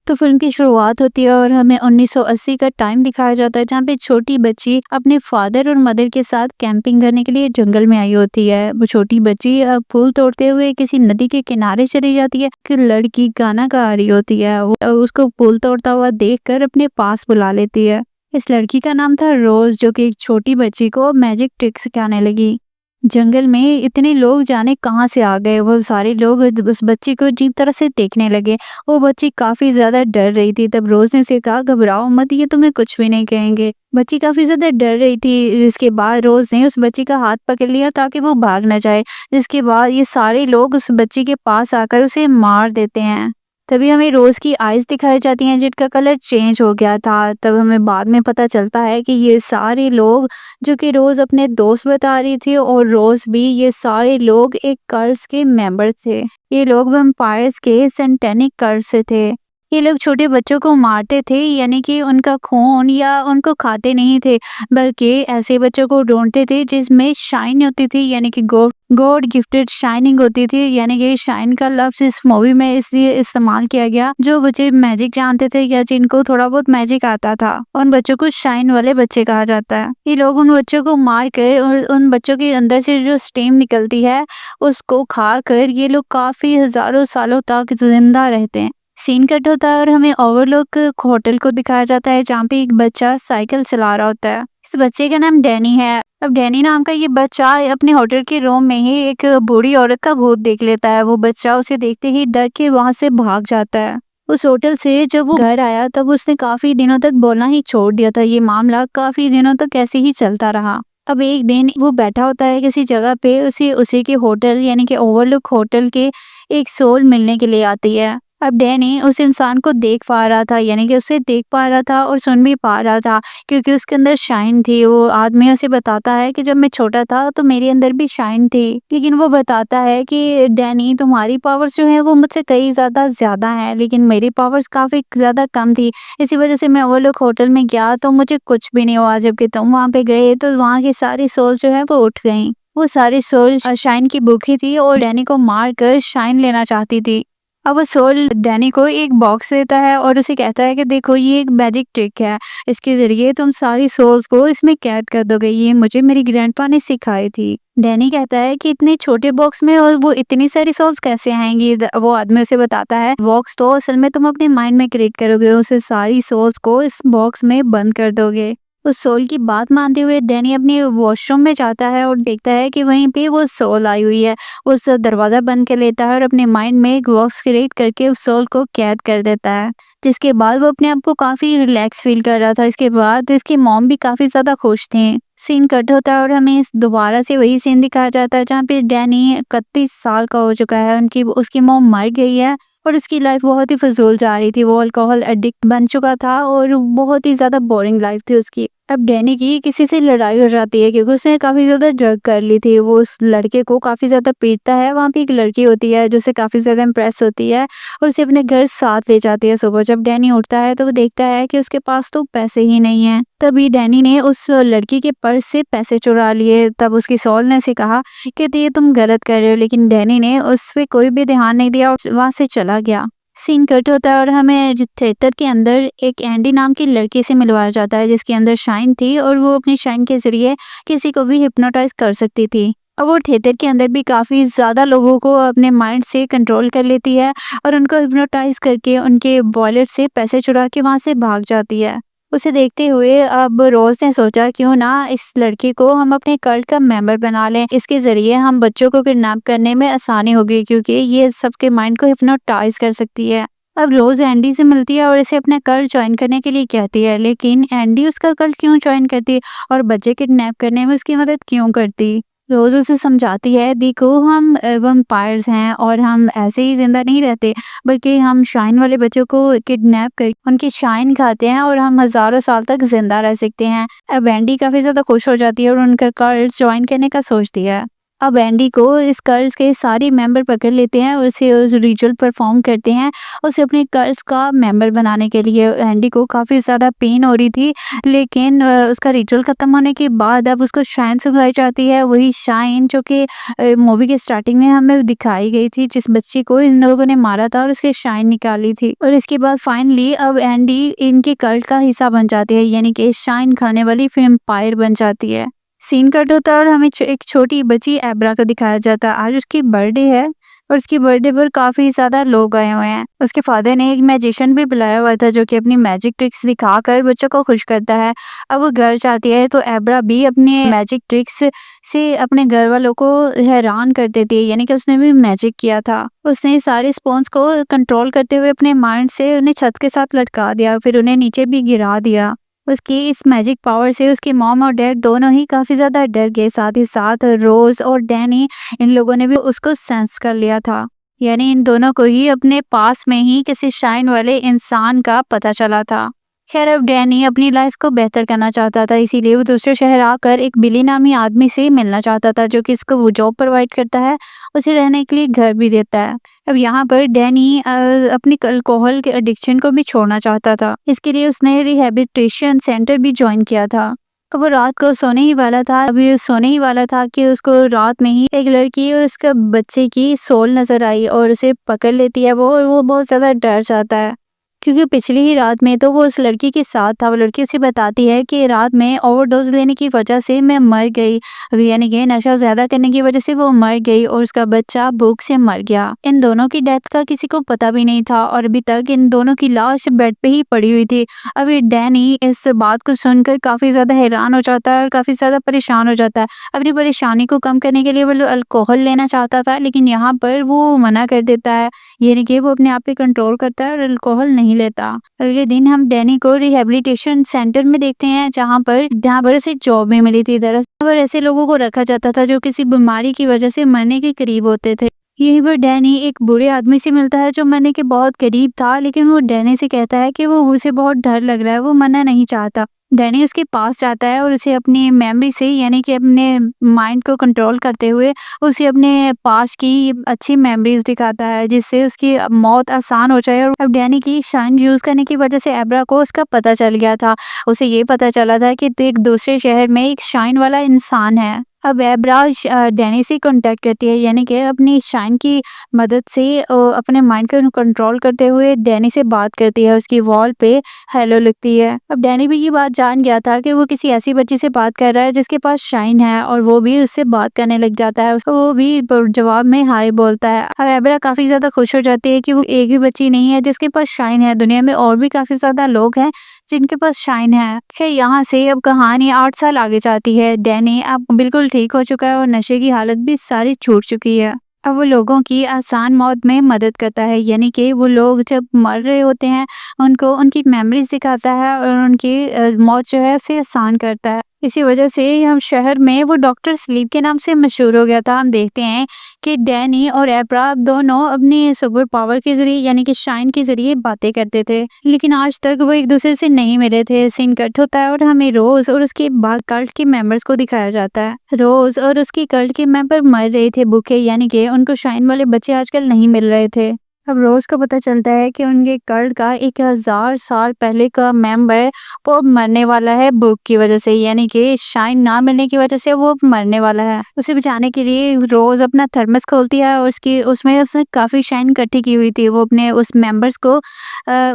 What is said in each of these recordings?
तो फ़िल्म की शुरुआत होती है और हमें 1980 का टाइम दिखाया जाता है, जहाँ पे छोटी बच्ची अपने फादर और मदर के साथ कैंपिंग करने के लिए जंगल में आई होती है। वो छोटी बच्ची फूल तोड़ते हुए किसी नदी के किनारे चली जाती है कि लड़की गाना गा रही होती है। वो उसको फूल तोड़ता हुआ देखकर अपने पास बुला लेती है। इस लड़की का नाम था रोज, जो कि एक छोटी बच्ची को मैजिक ट्रिक सिखाने लगी। जंगल में इतने लोग जाने कहाँ से आ गए, वो सारे लोग उस बच्ची को अजीब तरह से देखने लगे। वो बच्ची काफी ज्यादा डर रही थी। तब रोज ने उसे कहा, घबराओ मत, ये तुम्हें कुछ भी नहीं कहेंगे। बच्ची काफी ज्यादा डर रही थी। जिसके बाद रोज ने उस बच्ची का हाथ पकड़ लिया ताकि वो भाग न जाए। जिसके बाद ये सारे लोग उस बच्ची के पास आकर उसे मार देते हैं। तभी हमें रोज की आईज दिखाई जाती हैं, जिनका कलर चेंज हो गया था। तब हमें बाद में पता चलता है कि ये सारे लोग, जो कि रोज अपने दोस्त बता रही थी, और रोज भी, ये सारे लोग एक कल्ट के मेंबर थे। ये लोग वैम्पायर्स के सैटेनिक कल्ट से थे। ये लोग छोटे बच्चों को मारते थे, यानी कि उनका खून या उनको खाते नहीं थे, बल्कि ऐसे बच्चों को ढूंढते थे जिसमें शाइन होती थी, यानी कि गॉड गिफ्टेड शाइनिंग होती थी। यानी कि शाइन का लफ्ज इस मूवी में इसलिए इस्तेमाल किया गया, जो बच्चे मैजिक जानते थे या जिनको थोड़ा बहुत मैजिक आता था, उन बच्चों को शाइन वाले बच्चे कहा जाता है। ये लोग उन बच्चों को मार कर और उन बच्चों के अंदर से जो स्टीम निकलती है उसको खा कर ये लोग काफी हजारों सालों तक जिंदा रहते हैं। सीन कट होता है और हमें ओवरलुक होटल को दिखाया जाता है, जहाँ पे एक बच्चा साइकिल चला रहा होता है। इस बच्चे का नाम डैनी है। अब डैनी नाम का ये बच्चा अपने होटल के रूम में ही एक बूढ़ी औरत का भूत देख लेता है। वो बच्चा उसे देखते ही डर के वहां से भाग जाता है। उस होटल से जब वो घर आया तब उसने काफी दिनों तक बोलना ही छोड़ दिया था। ये मामला काफी दिनों तक ऐसे ही चलता रहा। अब एक दिन वो बैठा होता है किसी जगह पे, उसी के होटल यानी कि ओवरलुक होटल के एक सोल मिलने के लिए आती है। अब डैनी उस इंसान को देख पा रहा था, यानी कि उसे देख पा रहा था और सुन भी पा रहा था, क्योंकि उसके अंदर शाइन थी। वो आदमी उसे बताता है कि जब मैं छोटा था तो मेरे अंदर भी शाइन थी, लेकिन वो बताता है कि डैनी, तुम्हारी पावर्स जो है वो मुझसे कई ज्यादा है, लेकिन मेरी पावर्स काफी ज्यादा कम थी। इसी वजह से मैं वो लोग होटल में गया तो मुझे कुछ भी नहीं हुआ, जबकि तुम वहाँ पे गए तो वहाँ की सारी सोल जो है वो उठ गई। वो सारी सोल शाइन की भूखी थी और डैनी को मार कर शाइन लेना चाहती थी। अब वो सोल डैनी को एक बॉक्स देता है और उसे कहता है कि देखो, ये एक मैजिक ट्रिक है, इसके जरिए तुम सारी सोल्स को इसमें कैद कर दोगे। ये मुझे मेरी ग्रैंडपा ने सिखाई थी। डैनी कहता है कि इतने छोटे बॉक्स में और वो इतनी सारी सोल्स कैसे आएंगी। वो आदमी उसे बताता है, बॉक्स तो असल में तुम अपने माइंड में क्रिएट करोगे, उसे सारी सोल्स को इस बॉक्स में बंद कर दोगे। उस सोल की बात मानते हुए डैनी अपने वॉशरूम में जाता है और देखता है कि वहीं पे वो सोल आई हुई है। उस दरवाजा बंद कर लेता है और अपने माइंड में एक बॉक्स क्रिएट करके उस सोल को कैद कर देता है, जिसके बाद वो अपने आप को काफी रिलैक्स फील कर रहा था। इसके बाद इसकी मॉम भी काफी ज्यादा खुश थी। सीन कट होता है और हमें इस दोबारा से वही सीन दिखाया जाता है, जहाँ पे डैनी 31 साल का हो चुका है। उसकी मॉम मर गई है और उसकी लाइफ बहुत ही फजूल जा रही थी। वो अल्कोहल एडिक्ट बन चुका था और बहुत ही ज्यादा बोरिंग लाइफ थी उसकी। अब डैनी की किसी से लड़ाई हो जाती है, क्योंकि उसने काफी ज्यादा ड्रग कर ली थी। वो उस लड़के को काफी ज्यादा पीटता है। वहाँ पे एक लड़की होती है जो उसे काफी ज्यादा इम्प्रेस होती है और उसे अपने घर साथ ले जाती है। सुबह जब डैनी उठता है तो वो देखता है कि उसके पास तो पैसे ही नहीं है। तभी डैनी ने उस लड़की के पर्स से पैसे चुरा लिए। तब उसकी सोल ने उसे कहा कि ये तुम गलत कर रहे हो, लेकिन डैनी ने उस पे कोई भी ध्यान नहीं दिया और वहां से चला गया। सीन कट होता है और हमें थिएटर के अंदर एक एंडी नाम की लड़की से मिलवाया जाता है, जिसके अंदर शाइन थी और वो अपनी शाइन के जरिए किसी को भी हिप्नोटाइज कर सकती थी। अब वो थिएटर के अंदर भी काफी ज्यादा लोगों को अपने माइंड से कंट्रोल कर लेती है और उनको हिप्नोटाइज करके उनके वॉलेट से पैसे चुरा के वहां से भाग जाती है। उसे देखते हुए अब रोज ने सोचा, क्यों ना इस लड़की को हम अपने कल्ट का मेंबर बना लें। इसके जरिए हम बच्चों को किडनैप करने में आसानी होगी, क्योंकि ये सबके माइंड को हिप्नोटाइज कर सकती है। अब रोज एंडी से मिलती है और इसे अपना कल्ट ज्वाइन करने के लिए कहती है, लेकिन एंडी उसका कल्ट क्यों ज्वाइन करती और बच्चे किडनैप करने में उसकी मदद क्यों करती। रोज उसे समझाती है, देखो, हम वैम्पायर्स हैं और हम ऐसे ही जिंदा नहीं रहते, बल्कि हम शाइन वाले बच्चों को किडनैप कर उनकी शाइन खाते हैं और हम हजारों साल तक जिंदा रह सकते हैं। अब एंडी काफी ज्यादा खुश हो जाती है और उनका कल्ट ज्वाइन करने का सोचती है। अब एंडी को इस कर्ल्स के सारे मेंबर पकड़ लेते हैं और उसे उस रिचुअल परफॉर्म करते हैं, उसे अपने कर्ल्स का मेंबर बनाने के लिए। एंडी को काफ़ी ज़्यादा पेन हो रही थी, लेकिन उसका रिचुअल ख़त्म होने के बाद अब उसको शाइन सिखाई जाती है, वही शाइन जो कि मूवी के स्टार्टिंग में हमें दिखाई गई थी, जिस बच्ची को इन लोगों ने मारा था और उसकी शाइन निकाली थी। और इसके बाद फाइनली अब एंडी इनके कल्ट का हिस्सा बन जाती है, यानी कि शाइन खाने वाली वैम्पायर बन जाती है। सीन कट होता है और हमें एक छोटी बच्ची एब्रा को दिखाया जाता है। आज उसकी बर्थडे है और उसकी बर्थडे पर काफ़ी ज़्यादा लोग आए हुए हैं। उसके फादर ने एक मैजिशियन भी बुलाया हुआ था जो कि अपनी मैजिक ट्रिक्स दिखाकर बच्चों को खुश करता है। अब वो घर जाती है तो एब्रा भी अपने मैजिक ट्रिक्स से अपने घर वालों को हैरान कर देती है, यानी कि उसने भी मैजिक किया था। उसने सारे स्पॉन्ज को कंट्रोल करते हुए अपने माइंड से उन्हें छत के साथ लटका दिया, फिर उन्हें नीचे भी गिरा दिया। उसकी इस मैजिक पावर से उसके मॉम और डैड दोनों ही काफ़ी ज़्यादा डर गए। साथ ही साथ रोज़ और डैनी, इन लोगों ने भी उसको सेंस कर लिया था, यानी इन दोनों को ही अपने पास में ही किसी शाइन वाले इंसान का पता चला था। खैर अब डैनी अपनी लाइफ को बेहतर करना चाहता था, इसीलिए वो दूसरे शहर आकर एक बिली नामी आदमी से मिलना चाहता था जो कि इसको वो जॉब प्रोवाइड करता है, उसे रहने के लिए घर भी देता है। अब यहाँ पर डैनी अपनी अल्कोहल के एडिक्शन को भी छोड़ना चाहता था, इसके लिए उसने रिहैबिलिटेशन सेंटर भी ज्वाइन किया था। अब वो रात को सोने ही वाला था, अभी सोने ही वाला था कि उसको रात में ही एक लड़की और उसका बच्चे की सोल नजर आई और उसे पकड़ लेती है वो, और वो बहुत ज़्यादा डर जाता है क्योंकि पिछली ही रात में तो वो उस लड़की के साथ था। वो लड़की उसे बताती है कि रात में ओवरडोज लेने की वजह से मैं मर गई, यानी कि नशा ज़्यादा करने की वजह से वो मर गई और उसका बच्चा भूख से मर गया। इन दोनों की डेथ का किसी को पता भी नहीं था और अभी तक इन दोनों की लाश बेड पे ही पड़ी हुई थी। अभी डैनी इस बात को सुनकर काफ़ी ज़्यादा हैरान हो जाता है और काफ़ी ज़्यादा परेशान हो जाता है। अपनी परेशानी को कम करने के लिए वो अल्कोहल लेना चाहता था, लेकिन यहाँ पर वो मना कर देता है, यानी कि वो अपने आप पे कंट्रोल करता है और अल्कोहल नहीं लेता। अगले दिन हम डैनी को रिहैबिलिटेशन सेंटर में देखते हैं जहाँ पर उसे जॉब में मिली थी। दरअसल पर ऐसे लोगों को रखा जाता था जो किसी बीमारी की वजह से मरने के करीब होते थे। यहीं पर डैनी एक बुरे आदमी से मिलता है जो मरने के बहुत करीब था, लेकिन वो डैनी से कहता है कि वो उसे बहुत डर लग रहा है, वो मरना नहीं चाहता। डैनी उसके पास जाता है और उसे अपनी मेमोरी से, यानी कि अपने माइंड को कंट्रोल करते हुए उसे अपने पास की अच्छी मेमोरीज दिखाता है, जिससे उसकी मौत आसान हो जाए। और अब डैनी की शाइन यूज़ करने की वजह से एब्रा को उसका पता चल गया था। उसे ये पता चला था कि एक दूसरे शहर में एक शाइन वाला इंसान है। अब एब्रा डैनी से कांटेक्ट करती है, यानी कि अपनी शाइन की मदद से अपने माइंड को कंट्रोल करते हुए डैनी से बात करती है। उसकी वॉल पे हेलो लिखती है। अब डैनी भी ये बात जान गया था कि वो किसी ऐसी बच्ची से बात कर रहा है जिसके पास शाइन है, और वो भी उससे बात करने लग जाता है। वो भी जवाब में हाय बोलता है। अब एब्रा काफ़ी ज़्यादा खुश हो जाती है कि वो एक ही बच्ची नहीं है जिसके पास शाइन है, दुनिया में और भी काफ़ी ज़्यादा लोग हैं जिनके पास शाइन है। खैर यहाँ से अब कहानी 8 साल आगे जाती है। डैनी अब बिल्कुल ठीक हो चुका है और नशे की हालत भी सारी छूट चुकी है। अब वो लोगों की आसान मौत में मदद करता है, यानी कि वो लोग जब मर रहे होते हैं उनको उनकी मेमोरीज दिखाता है और उनकी मौत जो है उसे आसान करता है। इसी वजह से हम शहर में वो डॉक्टर स्लीप के नाम से मशहूर हो गया था। हम देखते हैं कि डैनी और एब्रा दोनों अपनी सुपर पावर के जरिए, यानी कि शाइन के जरिए बातें करते थे, लेकिन आज तक वो एक दूसरे से नहीं मिले थे। सीन कट होता है और हमें रोज और उसके बाद कल्ट के मेंबर्स को दिखाया जाता है। रोज और उसके कल्ट के मेंबर मर रहे थे भूखे, यानी कि उनको शाइन वाले बच्चे आजकल नहीं मिल रहे थे। अब रोज को पता चलता है कि उनके कल्ट का 1000 साल पहले का मेंबर वो मरने वाला है भूख की वजह से, यानी कि शाइन ना मिलने की वजह से वो मरने वाला है। उसे बचाने के लिए रोज अपना थर्मस खोलती है और उसमें उसने काफ़ी शाइन इकट्ठी की हुई थी। वो अपने उस मेंबर्स को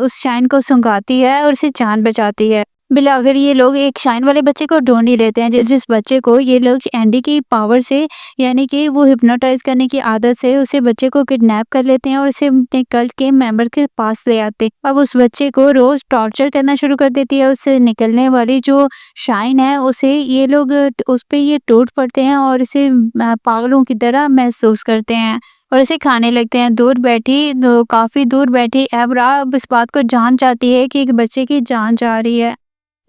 उस शाइन को सुंघाती है और उसे जान बचाती है। बिला अगर ये लोग एक शाइन वाले बच्चे को ढूंढ ही लेते हैं, जिस बच्चे को ये लोग एंडी की पावर से, यानी कि वो हिप्नोटाइज करने की आदत से उसे बच्चे को किडनैप कर लेते हैं और उसे अपने कल्ट के मेंबर के पास ले आते हैं। अब उस बच्चे को रोज टॉर्चर करना शुरू कर देती है। उससे निकलने वाली जो शाइन है उसे ये लोग उस पे ये टूट पड़ते हैं और इसे पागलों की तरह महसूस करते हैं और इसे खाने लगते हैं। काफी दूर बैठी एब्रा अब इस बात को जान जाती है कि एक बच्चे की जान जा रही है।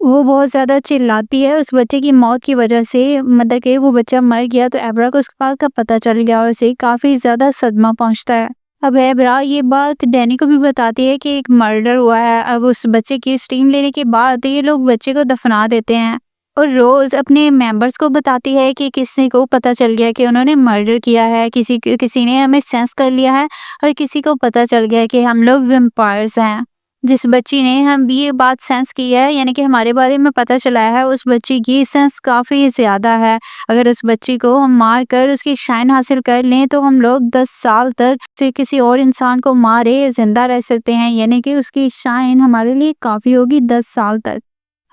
वो बहुत ज़्यादा चिल्लाती है उस बच्चे की मौत की वजह से, मतलब कि वो बच्चा मर गया। तो एब्रा को उस बात का पता चल गया और उसे काफ़ी ज़्यादा सदमा पहुंचता है। अब एब्रा ये बात डैनी को भी बताती है कि एक मर्डर हुआ है। अब उस बच्चे की स्टीम लेने के बाद ये लोग बच्चे को दफना देते हैं। और रोज़ अपने मेंबर्स को बताती है कि किसी को पता चल गया कि उन्होंने मर्डर किया है, किसी ने हमें सेंस कर लिया है और किसी को पता चल गया कि हम लोग वैम्पायर्स हैं। जिस बच्ची ने हम ये बात सेंस की है, यानी कि हमारे बारे में पता चला है, उस बच्ची की सेंस काफ़ी ज़्यादा है। अगर उस बच्ची को हम मार कर उसकी शाइन हासिल कर लें तो हम लोग 10 साल तक से किसी और इंसान को मारे ज़िंदा रह सकते हैं, यानी कि उसकी शाइन हमारे लिए काफ़ी होगी 10 साल तक।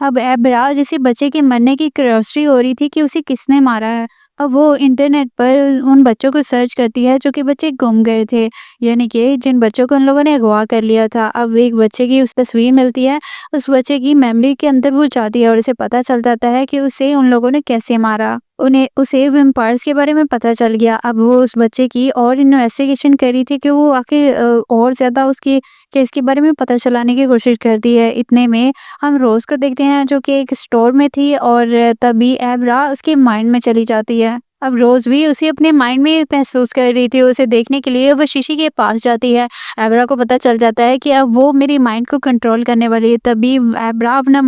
अब एबरा जिसे बच्चे के मरने की क्यूरियोसिटी हो रही थी कि उसे किसने मारा है। अब वो इंटरनेट पर उन बच्चों को सर्च करती है जो कि बच्चे गुम गए थे, यानी कि जिन बच्चों को उन लोगों ने अगवा कर लिया था। अब एक बच्चे की उस तस्वीर मिलती है, उस बच्चे की मेमोरी के अंदर वो जाती है और उसे पता चल जाता है कि उसे उन लोगों ने कैसे मारा। उसे वैम्पायर्स के बारे में पता चल गया। अब वो उस बच्चे की और इन्वेस्टिगेशन कर रही थी कि वो आखिर और ज़्यादा उसकी केस के बारे में पता चलाने की कोशिश करती है। इतने में हम रोज़ को देखते हैं जो कि एक स्टोर में थी और तभी एबरा उसके माइंड में चली जाती है। अब रोज़ भी उसे अपने माइंड में महसूस कर रही थी, उसे देखने के लिए वो शीशे के पास जाती है। एबरा को पता चल जाता है कि अब वो मेरी माइंड को कंट्रोल करने वाली है, तभी एबरा अपना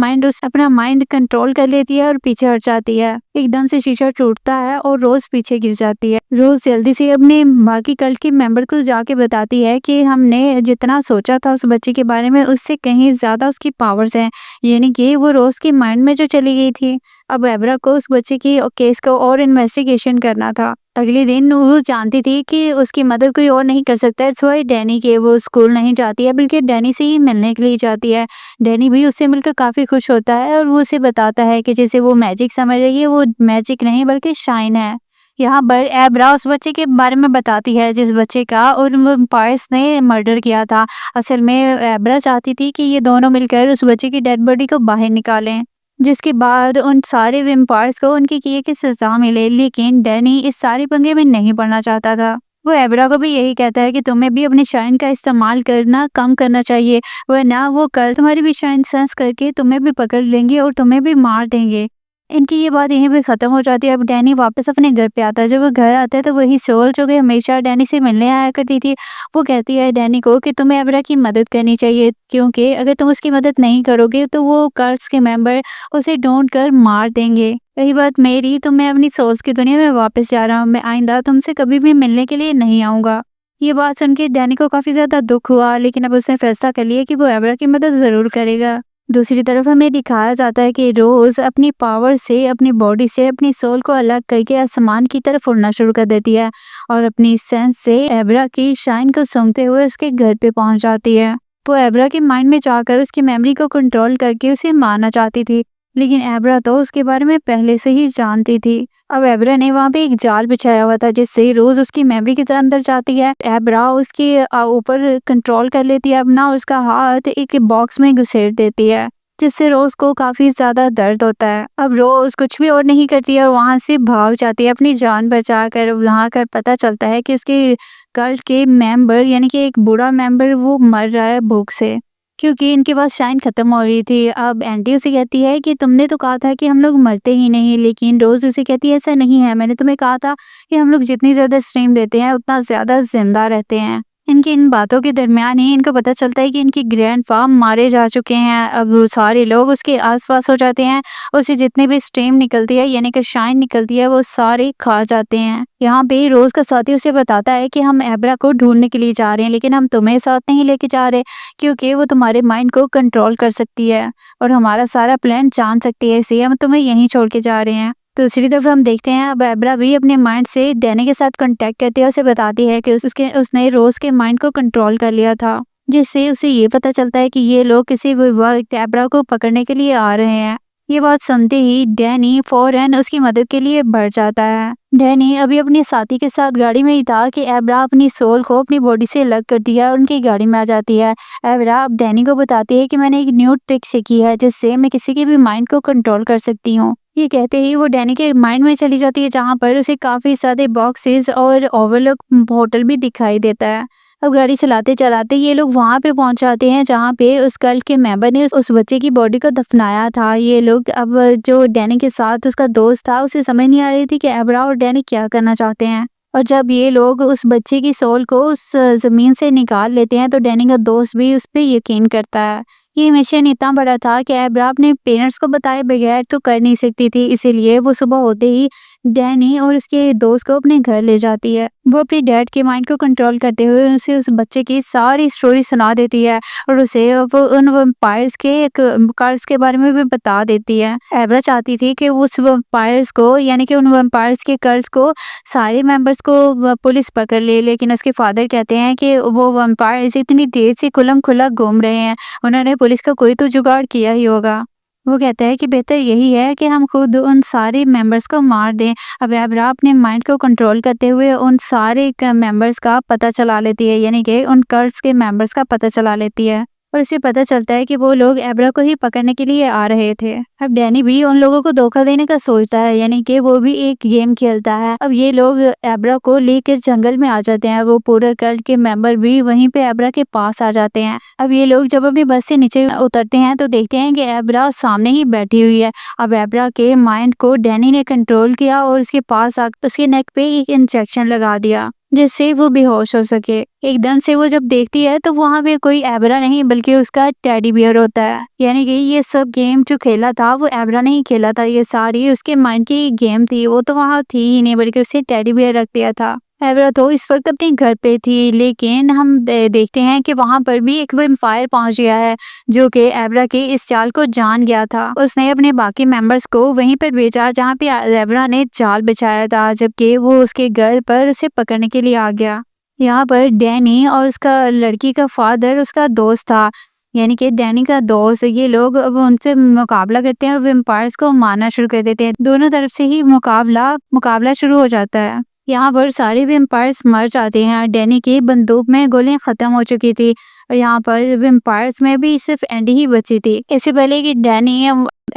माइंड कंट्रोल कर लेती है और पीछे हट जाती है। एकदम से शीशा टूटता है और रोज़ पीछे गिर जाती है। रोज़ जल्दी से अपने बाकी कल्ट के मेंबर को जाके बताती है कि हमने जितना सोचा था उस बच्चे के बारे में उससे कहीं ज़्यादा उसकी पावर्स हैं, यानी कि वो रोज़ के माइंड में जो चली गई थी। अब एबरा को उस बच्चे की केस को और इन्वेस्टिगेशन करना था। अगले दिन वो जानती थी कि उसकी मदद कोई और नहीं कर सकता है, सिवाय डैनी के। वो स्कूल नहीं जाती है बल्कि डैनी से ही मिलने के लिए जाती है। डैनी भी उससे मिलकर काफ़ी खुश होता है और वो उसे बताता है कि जैसे वो मैजिक समझ रही है, वो मैजिक नहीं बल्कि शाइन है। यहाँ पर एबरा उस बच्चे के बारे में बताती है जिस बच्चे का उन वैम्पायर्स ने मर्डर किया था। असल में एबरा चाहती थी कि ये दोनों मिलकर उस बच्चे की डेड बॉडी को बाहर निकालें, जिसके बाद उन सारे वैम्पायर्स को उनके किए की सज़ा मिले। लेकिन डैनी इस सारे पंगे में नहीं पड़ना चाहता था। वो एबरा को भी यही कहता है कि तुम्हें भी अपनी शाइन का इस्तेमाल करना कम करना चाहिए, वरना वो कल तुम्हारी भी शाइन सेंस करके तुम्हें भी पकड़ लेंगे और तुम्हें भी मार देंगे। इनकी ये बात यहीं पे ख़त्म हो जाती है। अब डैनी वापस अपने घर पे आता है। जब वो घर आता है तो वही सोल जो कि हमेशा डैनी से मिलने आया करती थी, वो कहती है डैनी को कि तुम्हें एबरा की मदद करनी चाहिए, क्योंकि अगर तुम उसकी मदद नहीं करोगे तो वो कल्ट्स के मेंबर उसे ढूँढ कर मार देंगे। रही बात मेरी, तो मैं अपनी सोल्स की दुनिया में वापस जा रहा हूँ। मैं आइंदा तुमसे कभी भी मिलने के लिए नहीं आऊँगा। ये बात सुन के डैनी को काफ़ी ज़्यादा दुःख हुआ, लेकिन अब उसने फैसला कर लिया कि वो एबरा की मदद ज़रूर करेगा। दूसरी तरफ हमें दिखाया जाता है कि रोज़ अपनी पावर से, अपनी बॉडी से, अपनी सोल को अलग करके आसमान की तरफ उड़ना शुरू कर देती है और अपनी सेंस से एबरा की शाइन को सूंघते हुए उसके घर पे पहुंच जाती है। वो एबरा के माइंड में जाकर उसकी मेमोरी को कंट्रोल करके उसे मारना चाहती थी, लेकिन एबरा तो उसके बारे में पहले से ही जानती थी। अब एबरा ने वहाँ पे एक जाल बिछाया हुआ था जिससे रोज़ उसकी मेमोरी के अंदर जाती है। एबरा उसके ऊपर कंट्रोल कर लेती है अपना और उसका हाथ एक बॉक्स में घुसेड़ देती है, जिससे रोज़ को काफ़ी ज़्यादा दर्द होता है। अब रोज़ कुछ भी और नहीं करती है और वहाँ से भाग जाती है अपनी जान बचाकर। वहाँ कर पता चलता है कि उसके कल्ट के मेंबर, यानी कि एक बूढ़ा मेंबर, वो मर रहा है भूख से, क्योंकि इनके पास शाइन खत्म हो रही थी। अब एंटी उसे कहती है कि तुमने तो कहा था कि हम लोग मरते ही नहीं, लेकिन रोज़ उसे कहती है ऐसा नहीं है, मैंने तुम्हें कहा था कि हम लोग जितनी ज़्यादा स्ट्रीम देते हैं उतना ज़्यादा जिंदा रहते हैं। इनकी इन बातों के दरमियान ही इनको पता चलता है कि इनके ग्रैंडपा मारे जा चुके हैं। अब वो सारे लोग उसके आसपास हो जाते हैं, उसे जितनी भी स्ट्रीम निकलती है, यानी कि शाइन निकलती है, वो सारे खा जाते हैं। यहाँ पे रोज़ का साथी उसे बताता है कि हम एबरा को ढूंढने के लिए जा रहे हैं, लेकिन हम तुम्हें साथ नहीं लेके जा रहे, क्योंकि वो तुम्हारे माइंड को कंट्रोल कर सकती है और हमारा सारा प्लान जान सकती है, इसलिए हम तुम्हें यहीं छोड़ के जा रहे हैं। दूसरी तरफ हम देखते हैं अब एबरा भी अपने माइंड से डैनी के साथ कांटेक्ट करती है, उसे बताती है कि उसने रोज़ के माइंड को कंट्रोल कर लिया था, जिससे उसे ये पता चलता है कि ये लोग किसी भी वक्त एबरा को पकड़ने के लिए आ रहे हैं। ये बात सुनते ही डैनी फौरन उसकी मदद के लिए बढ़ जाता है। डैनी अभी अपने साथी के साथ गाड़ी में ही था कि एबरा अपनी सोल को अपनी बॉडी से अलग कर दिया और उनकी गाड़ी में आ जाती है। एबरा अब डैनी को बताती है कि मैंने एक न्यू ट्रिक सीखी है जिससे मैं किसी के भी माइंड को कंट्रोल कर सकती हूँ। ये कहते ही वो डैनी के माइंड में चली जाती है, जहाँ पर उसे काफ़ी सारे बॉक्सेस और ओवरलुक होटल भी दिखाई देता है। अब गाड़ी चलाते चलाते ये लोग वहाँ पे पहुँच जाते हैं जहाँ पे उस कल्ट के मेंबर ने उस बच्चे की बॉडी को दफनाया था। ये लोग अब जो डैनी के साथ उसका दोस्त था, उसे समझ नहीं आ रही थी कि एबरा और डैनी क्या करना चाहते हैं। और जब ये लोग उस बच्चे की सोल को उस ज़मीन से निकाल लेते हैं तो डैनी का दोस्त भी उस पे यकीन करता है। ये मिशन इतना बड़ा था कि एब्रा अपने पेरेंट्स को बताए बगैर तो कर नहीं सकती थी, इसीलिए वो सुबह होते ही डैनी और उसके दोस्त को अपने घर ले जाती है। वो अपने डैड के माइंड को कंट्रोल करते हुए उसे उस बच्चे की सारी स्टोरी सुना देती है और उसे वो उन वैम्पायर्स के कर्स के बारे में भी बता देती है। एब्रा चाहती थी कि उस वैम्पायर्स को यानी कि उन वैम्पायर्स के कर्स को सारे मेंबर्स को पुलिस पकड़ ले, लेकिन उसके फादर कहते हैं कि वो वैम्पायर्स इतनी देर से खुल्लम खुल्ला घूम रहे हैं, उन्होंने पुलिस का कोई तो जुगाड़ किया ही होगा। वो कहता है कि बेहतर यही है कि हम खुद उन सारे मेंबर्स को मार दें। अब एब्रा अपने माइंड को कंट्रोल करते हुए उन सारे मेंबर्स का पता चला लेती है, यानी कि उन कल्ट्स के मेंबर्स का पता चला लेती है और उसे पता चलता है कि वो लोग एब्रा को ही पकड़ने के लिए आ रहे थे। अब डैनी भी उन लोगों को धोखा देने का सोचता है, यानी कि वो भी एक गेम खेलता है। अब ये लोग एब्रा को लेकर जंगल में आ जाते हैं, वो पूरे कल्ट के मेंबर भी वहीं पे एब्रा के पास आ जाते हैं। अब ये लोग जब अपनी बस से नीचे उतरते हैं तो देखते हैं कि एब्रा सामने ही बैठी हुई है। अब एब्रा के माइंड को डैनी ने कंट्रोल किया और उसके पास आकर उसके नेक पे एक इंजेक्शन लगा दिया जिससे वो बेहोश हो सके। एकदम से वो जब देखती है तो वहाँ पे कोई एब्रा नहीं बल्कि उसका टेडी बियर होता है, यानी कि ये सब गेम जो खेला था वो एब्रा नहीं खेला था, ये सारी उसके माइंड की गेम थी। वो तो वहाँ थी ही नहीं बल्कि उसने टेडी बियर रख दिया था। एब्रा तो इस वक्त अपने घर पे थी, लेकिन हम देखते हैं कि वहाँ पर भी एक वैम्पायर पहुंच गया है जो कि एब्रा के इस चाल को जान गया था। उसने अपने बाकी मेंबर्स को वहीं पर भेजा जहाँ पे एब्रा ने जाल बिछाया था, जबकि वो उसके घर पर उसे पकड़ने के लिए आ गया। यहाँ पर डैनी और उसका लड़की का फादर उसका दोस्त था, यानी कि डैनी का दोस्त। ये लोग अब उनसे मुकाबला करते हैं और वैम्पायर्स को मारना शुरू कर देते हैं। दोनों तरफ से ही मुकाबला शुरू हो जाता है। यहाँ पर सारे वैम्पायर्स मर जाते हैं। डैनी की बंदूक में गोलियां खत्म हो चुकी थी और यहाँ पर वैम्पायर्स में भी सिर्फ एंडी ही बची थी। इससे पहले कि डैनी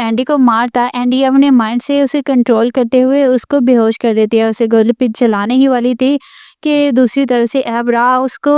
एंडी को मारता, एंडी अपने माइंड से उसे कंट्रोल करते हुए उसको बेहोश कर देती है। उसे गोली पे चलाने ही वाली थी कि दूसरी तरफ से एब्रा उसको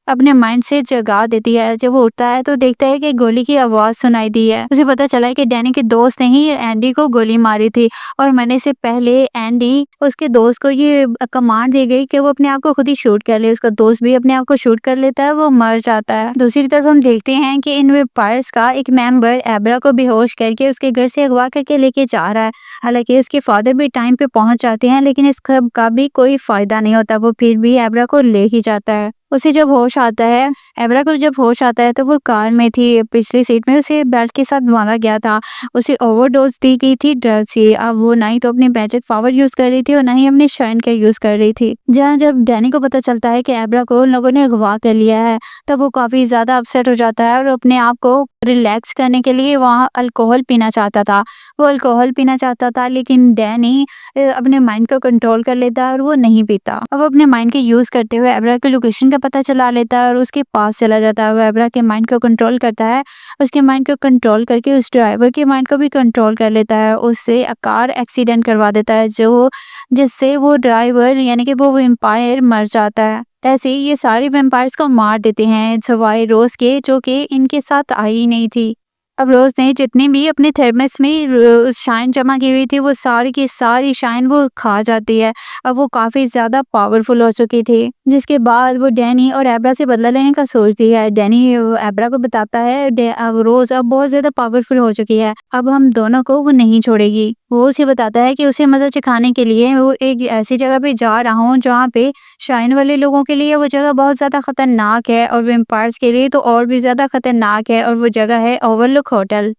अपने माइंड से जगा देती है। जब वो उठता है तो देखता है कि गोली की आवाज सुनाई दी है। उसे पता चला है कि डैनी के दोस्त ने ही एंडी को गोली मारी थी और मरने से पहले एंडी उसके दोस्त को ये कमांड दी गई कि वो अपने आप को खुद ही शूट कर ले। उसका दोस्त भी अपने आप को शूट कर लेता है, वो मर जाता है। दूसरी तरफ हम देखते हैं कि इन वैम्पायर्स का एक मेंबर एब्रा को बेहोश करके उसके घर से अगवा करके लेके जा रहा है। हालांकि उसके फादर भी टाइम पे पहुंच जाते हैं, लेकिन इस सब का भी कोई फायदा नहीं होता। वो फिर भी एब्रा को ले ही जाता है। उसे जब होश आता है, एब्रा को जब होश आता है तो वो कार में थी, पिछली सीट में उसे बेल्ट के साथ बांधा गया था। उसे ओवरडोज दी गई थी ड्रग्स की। अब वो ना ही तो अपनी मैजिक पावर यूज कर रही थी और ना ही अपने शाइन का यूज कर रही थी। जहाँ जब डैनी को पता चलता है कि एब्रा को उन लोगों ने अगवा कर लिया है, तब वो काफी ज्यादा अपसेट हो जाता है और अपने आप को रिलैक्स करने के लिए वहाँ अल्कोहल पीना चाहता था। वो अल्कोहल पीना चाहता था, लेकिन डैनी अपने माइंड को कंट्रोल कर लेता है और वो नहीं पीता। अब अपने माइंड के यूज करते हुए एब्रा की लोकेशन का पता चला लेता है और उसके पास चला जाता है। वो एब्रा के माइंड को कंट्रोल करता है, उसके माइंड को कंट्रोल करके उस ड्राइवर के माइंड को भी कंट्रोल कर लेता है। उससे कार एक्सीडेंट करवा देता है जिससे वो ड्राइवर यानी कि वो वैम्पायर मर जाता है। ऐसे ही ये सारे वैम्पायर्स को मार देते हैं सवाए रोज के, जो कि इनके साथ आई नहीं थी। अब रोज ने जितनी भी अपने थर्मस में शाइन जमा की हुई थी वो सारी की सारी शाइन वो खा जाती है। अब वो काफी ज्यादा पावरफुल हो चुकी थी, जिसके बाद वो डैनी और एब्रा से बदला लेने का सोचती है। डैनी एब्रा को बताता है अब रोज अब बहुत ज्यादा पावरफुल हो चुकी है, अब हम दोनों को वो नहीं छोड़ेगी। वो उसे बताता है कि उसे मजा चखाने के लिए वो एक ऐसी जगह पे जा रहा हूँ जहाँ पे शाइन वाले लोगों के लिए वो जगह बहुत ज्यादा खतरनाक है और वेम्पायर्स के लिए तो और भी ज्यादा खतरनाक है, और वो जगह है ओवरलुक होटल।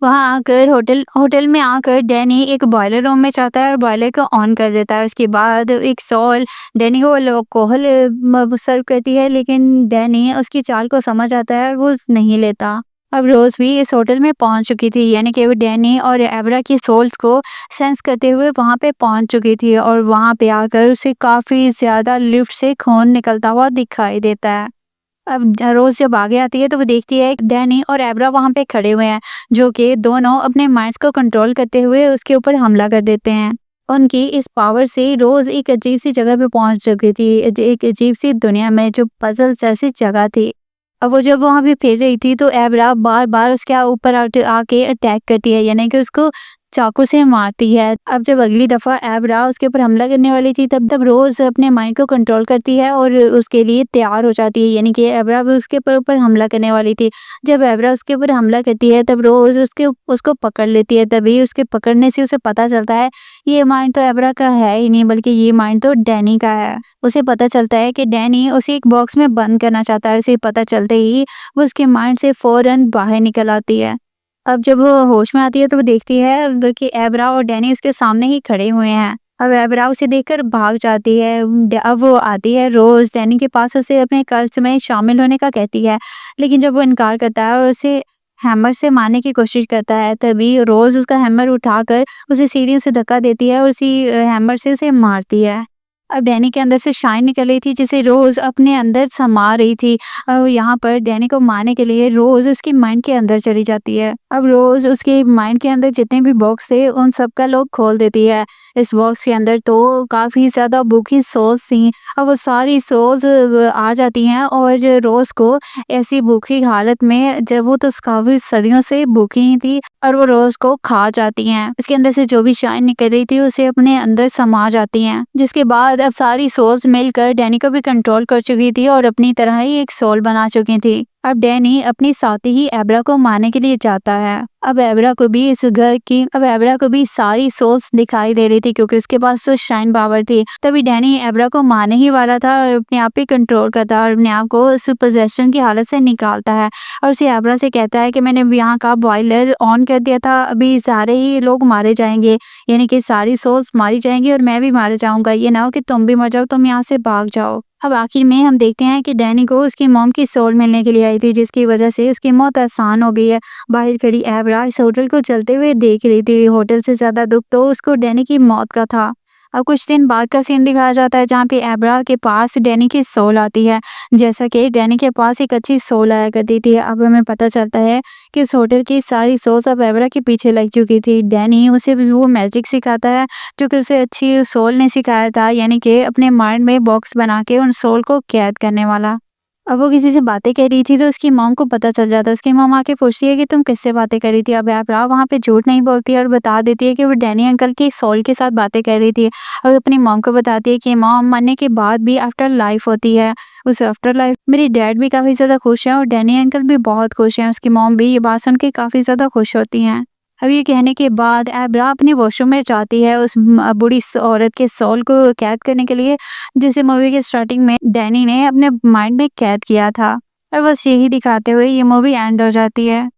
वहाँ आकर होटल में आकर डैनी एक बॉयलर रूम में जाता है और बॉयलर को ऑन कर देता है। उसके बाद एक सॉल डैनी को अल्कोहल सर्व करती है, लेकिन डैनी उसकी चाल को समझ आता है और वो नहीं लेता। अब रोज भी इस होटल में पहुंच चुकी थी, यानी कि वो डैनी और एब्रा की सोल्स को सेंस करते हुए वहां पे पहुंच चुकी थी और वहां पे आकर उसे काफी ज्यादा लिफ्ट से खून निकलता हुआ दिखाई देता है। अब रोज जब आगे आती है तो वो देखती है कि डैनी और एब्रा वहां पे खड़े हुए हैं, जो कि दोनों अपने माइंड्स को कंट्रोल करते हुए उसके ऊपर हमला कर देते हैं। उनकी इस पावर से रोज एक अजीब सी जगह पे पहुंच चुकी थी, एक अजीब सी दुनिया में जो पजल जैसी जगह थी। अब वो जब वहां पे फिर रही थी तो एब्रा बार बार उसके ऊपर आके अटैक करती है, यानी कि उसको चाकू से मारती है। अब जब अगली दफा एब्रा उसके ऊपर हमला करने वाली थी तब तब रोज अपने माइंड को कंट्रोल करती है और उसके लिए तैयार हो जाती है, यानी कि एब्रा भी उसके ऊपर हमला करने वाली थी। जब एब्रा उसके ऊपर हमला करती है तब रोज उसको पकड़ लेती है। तभी उसके पकड़ने से उसे पता चलता है ये माइंड तो एब्रा का है ही नहीं, बल्कि ये माइंड तो डैनी का है। उसे पता चलता है कि डैनी उसे एक बॉक्स में बंद करना चाहता है। उसे पता चलते ही वो उसके माइंड से फौरन बाहर निकल आती है। अब जब वो होश में आती है तो वो देखती है कि एब्रा और डैनी उसके सामने ही खड़े हुए हैं। अब एब्रा उसे देखकर भाग जाती है। अब वो आती है रोज डैनी के पास, उसे अपने कर्ज में शामिल होने का कहती है, लेकिन जब वो इनकार करता है और उसे हैमर से मारने की कोशिश करता है तभी रोज उसका हैमर उठाकर उसे सीढ़ियों से धक्का देती है और उसी हैमर से उसे मारती है। अब डैनी के अंदर से शाइन निकल रही थी जिसे रोज अपने अंदर समा रही थी। यहाँ पर डैनी को मारने के लिए रोज उसके माइंड के अंदर चली जाती है। अब रोज उसके माइंड के अंदर जितने भी बॉक्स थे उन सब का लॉक खोल देती है। इस बॉक्स के अंदर तो काफी ज्यादा भूखी सोल्स थी। अब वो सारी सोल्स आ जाती हैं और रोज को ऐसी भूखी हालत में, जब वो तो काफी सदियों से भूखी ही थी, और वो रोज को खा जाती हैं। इसके अंदर से जो भी शाइन निकल रही थी उसे अपने अंदर समा जाती हैं, जिसके बाद अब सारी सोल्स मिलकर डैनी को भी कंट्रोल कर चुकी थी और अपनी तरह ही एक सोल बना चुकी थी। अब डैनी अपनी साथी ही एब्रा को मारने के लिए जाता है। अब एब्रा को भी सारी सोल्स दिखाई दे रही थी क्योंकि उसके पास तो शाइन पावर थी। तभी डैनी एब्रा को मारने ही वाला था और अपने आप पे कंट्रोल करता है और अपने आप को उस पोजेशन की हालत से निकालता है और उसे एब्रा से कहता है कि मैंने यहाँ का बॉयलर ऑन कर दिया था, अभी सारे ही लोग मारे जाएंगे, यानी कि सारी सोल्स मारी जाएंगी और मैं भी मारा जाऊंगा। ये ना हो कि तुम भी मर जाओ, तुम यहाँ से भाग जाओ। अब आखिर में हम देखते हैं कि डैनी को उसकी मॉम की सोल मिलने के लिए आई थी, जिसकी वजह से उसकी मौत आसान हो गई है। बाहर खड़ी एब्रा इस होटल को चलते हुए देख रही थी। होटल से ज्यादा दुख तो उसको डैनी की मौत का था। अब कुछ दिन बाद का सीन दिखाया जाता है जहाँ पे एब्रा के पास डैनी की सोल आती है, जैसा कि डैनी के पास एक अच्छी सोल आया करती थी। अब हमें पता चलता है कि उस होटल की सारी सोल्स अब एब्रा के पीछे लग चुकी थी। डैनी उसे वो मैजिक सिखाता है जो कि उसे अच्छी सोल ने सिखाया था, यानी कि अपने माइंड में बॉक्स बना के उन सोल को कैद करने वाला। अब वो किसी से बातें कर रही थी तो उसकी मॉम को पता चल जाता है। उसकी मॉम आके पूछती है कि तुम किससे बातें कर रही थी। अब एब्रा वहाँ पे झूठ नहीं बोलती और बता देती है कि वो डैनी अंकल की सोल के साथ बातें कर रही थी और अपनी मॉम को बताती है कि मॉम, मरने के बाद भी आफ्टर लाइफ होती है। उस आफ्टर लाइफ मेरी डैड भी काफी ज्यादा खुश है और डैनी अंकल भी बहुत खुश हैं। उसकी मॉम भी ये बात सुन के काफी ज्यादा खुश होती हैं। अब ये कहने के बाद एब्रा अपनी वॉशरूम में जाती है उस बूढ़ी औरत के सोल को कैद करने के लिए, जिसे मूवी के स्टार्टिंग में डैनी ने अपने माइंड में कैद किया था। और बस यही दिखाते हुए ये मूवी एंड हो जाती है।